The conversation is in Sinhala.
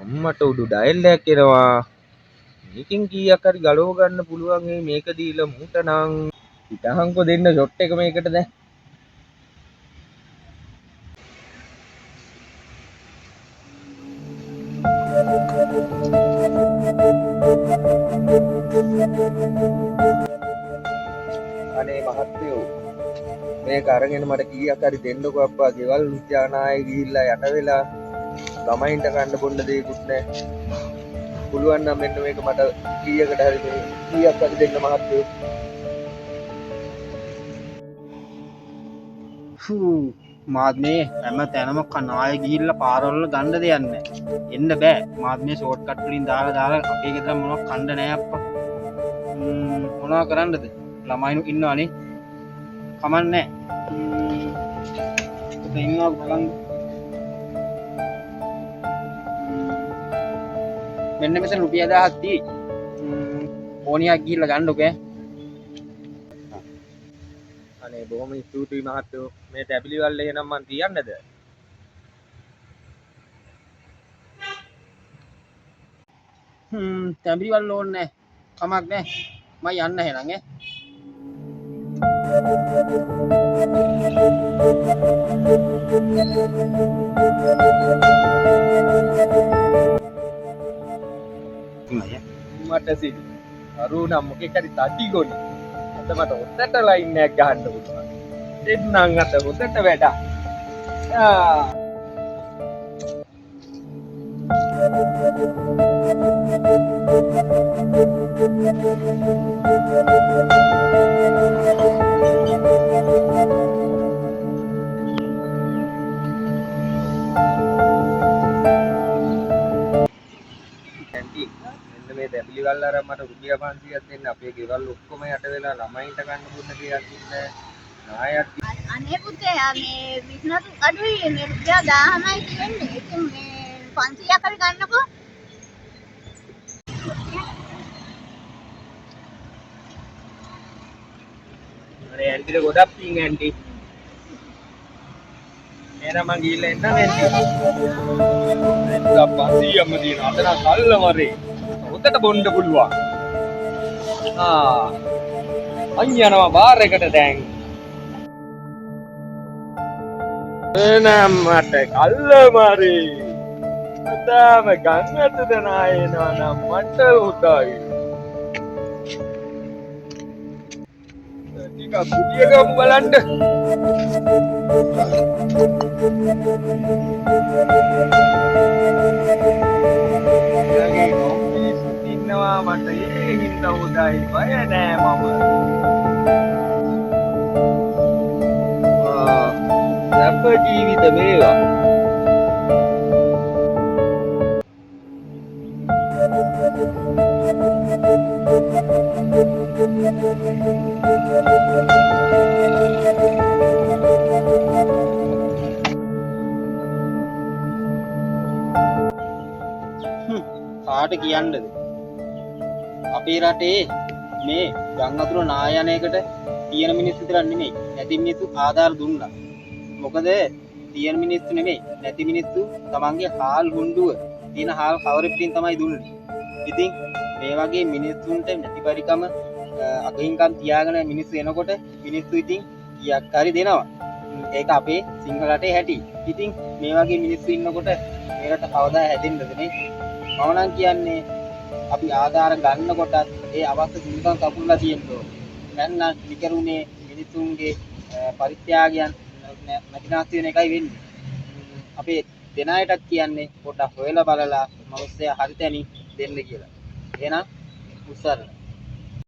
අම්මට උඩු ඩයල් එකක් එනවා. මේකෙන් කීයක් හරි ගලව ගන්න පුළුවන් මේක දීලා මූට නම් හිතහන්කෝ දෙන්න ෂොට් එක මේකට දැන්. අනේ මහත්තයෝ මේක අරගෙන මට කීයක් හරි දෙන්නකෝ අප්පා. ගෙවල් උද්‍යානායේ ගිහිල්ලා යට වෙලා ළමයින්ට කන්න බොන්න දෙයක්වත් නැහැ. පුළුවන් නම් මෙන්න මේක මට කීයකට හරි මේ කීයක් හරි දෙන්න මහත්තයෝ. මාත් මේ හැම තැනම කනාය ගිහිල්ලා පාරවල ගන්න දෙයක් නැහැ. එන්න බෑ. මාත් මේ ෂෝට් කට් වලින් දාලා අපේ ගෙදර මොනවක් කන්න නැහැ අප්පා. මොනවා කරන්නද? ළමයිනු ඉන්නවනේ. කමන්නේ නැහැ. ඉන්නවා බලන්න. මෙන්න මෙතන රුපියල් 1000ක් තියෙයි. ඕනියක් ගිහිල්ලා ගන්නකො. අනේ බොහොම ස්තුතියි මහත්තයෝ. මේ ටැබිලි වල එහෙනම් මං තියන්නද? තැඹිලි වල ඕනේ නැහැ. කමක් නැහැ. මම යන්න එහෙනම් ඈ. මට සිදු අරුණම් මොකෙක් හරි තටි ගොනි. අද මට හොද්දට ලයින් එකක් ගහන්න පුළුවන්. දෙන්නම් අත හොද්දට වැඩක්. මේ දැබිලි වල අර මට රුපියල් 500ක් දෙන්න අපේ ගෙවල් ඔක්කොම යට වෙලා ළමයින්ට ගන්න දුන්න දෙයක් ඉන්නේ නායක්. අනේ පුතේ මේ බිස්නස් අඩුයි මේ රුපියල් 1000යි තියෙන්නේ. ඉතින් මේ 500ක් හරි ගන්නකෝ. අනේ ඇන්ටිට ගොඩක් පිං ඇන්ටි. එහෙනම් මං ගිහිල්ලා එන්නම් ඇන්ටි. එක්ක 500ක්ම දින අතන කල්ල මරේ. හොද්දට බොන්න පුළුවන්. මං යනවා බාර් එකට දැන්. එනම් මට කල්ල මරේ. මතම ගංගට දනායනවා නම් මට උදයි. ටිකක් පුදිය ගමු බලන්න. ඉන්නවා මට ඒ හින්දා උදයි බය නෑ මම. සැප ජීවිත මේවා. කාට කියන්නද? අපේ රටේ මේ ගම් අතුරු නායනයකට තියෙන මිනිස්සු විතරක් නෙමෙයි නැති මිනිස්සු ආධාර දුන්නා. මොකද තියෙන මිනිස්සු නෙමෙයි නැති මිනිස්සු තමන්ගේ හාල් හුණ්ඩුව තියෙන හාල් කවරේ පිටින් තමයි දුන්නේ. ඉතින් මේ වගේ මිනිස්සුන්ට නැති පරිකම අගින්කම් තියාගෙන මිනිස්සු එනකොට මිනිස්සු ඉතින් කීයක් හරි දෙනවා. ඒක අපේ සිංහල රටේ හැටි. ඉතින් මේ වගේ මිනිස්සු ඉන්නකොට මේකට කවදා හැදෙන්නද නේ? මම නම් කියන්නේ අපි ආධාර ගන්නකොටත් ඒ අවශ්‍ය දුන්කම් කපුල්ලා තියෙන්න ඕනේ. නැත්නම් විකරුණේ මිනිසුන්ගේ පරිත්‍යාගයන් නැතිනාස් වෙන එකයි වෙන්නේ. අපේ දෙන අයටත් කියන්නේ පොඩ්ඩක් හොයලා බලලා මිනිස්සයා හරි තැනින් දෙන්න කියලා. එහෙනම් උත්සාහ